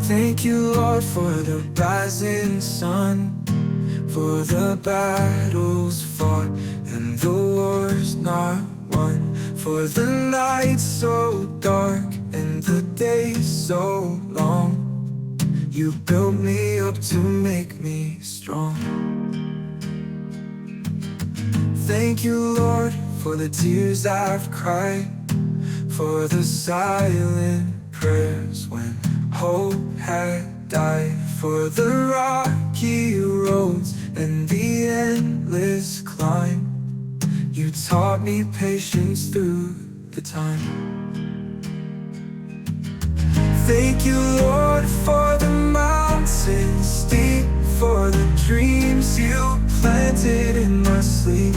Thank you, Lord, for the rising sun, for the battles fought and the wars not won, for the night so dark and the day so long. You built me up to make me strong. Thank you, Lord, for the tears I've cried, for the silent prayers when hope had died, for the rocky roads and the endless climb. You taught me patience through the time. Thank you, Lord, for the mountains deep, for the dreams you planted in my sleep,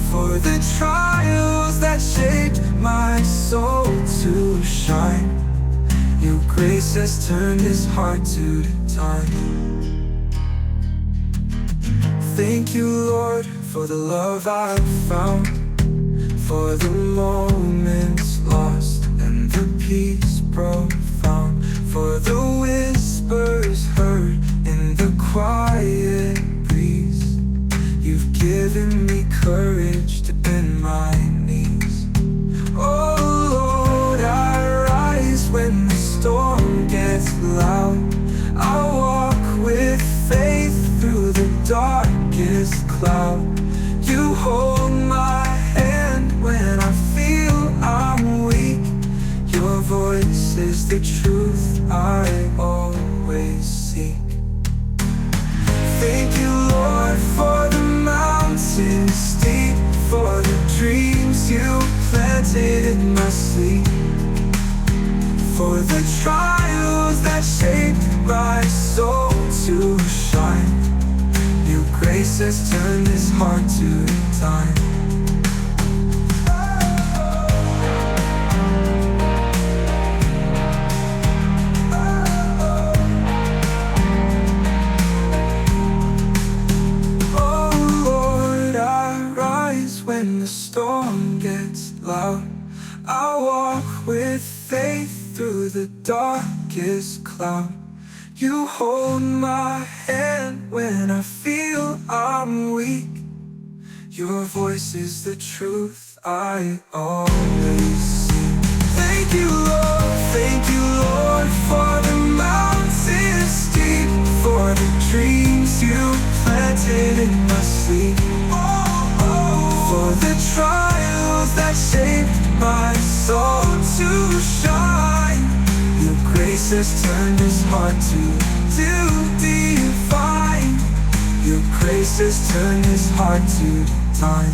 for the trials that shaped my soul to shine. Your grace has turned this heart to time. Thank you, Lord, for the love I've found, for the moments lost and the peace profound, for the whispers heard in the quiet breeze. You've given me courage to bend my knees. Oh Lord, I rise when the storm gets loud. I walk with faith through the darkest cloud. You hold my hand when I feel I'm weak. Your voice is the truth I always seek. Thank you, Lord, for the mountains deep, for the dreams you planted in my sleep, for the trials that shaped my soul to shine. Your grace has turned this heart to time. Oh Lord, I rise when the storm gets loud. I walk with faith through the darkest cloud. You hold my hand when I feel I'm weak. Your voice is the truth I always seek. Thank you, Lord, for the mountains deep, for the dreams you planted in my sleep, for the trials that shaped my soul to shine. Your grace has turned this heart to divine. Your grace has turned this heart to time.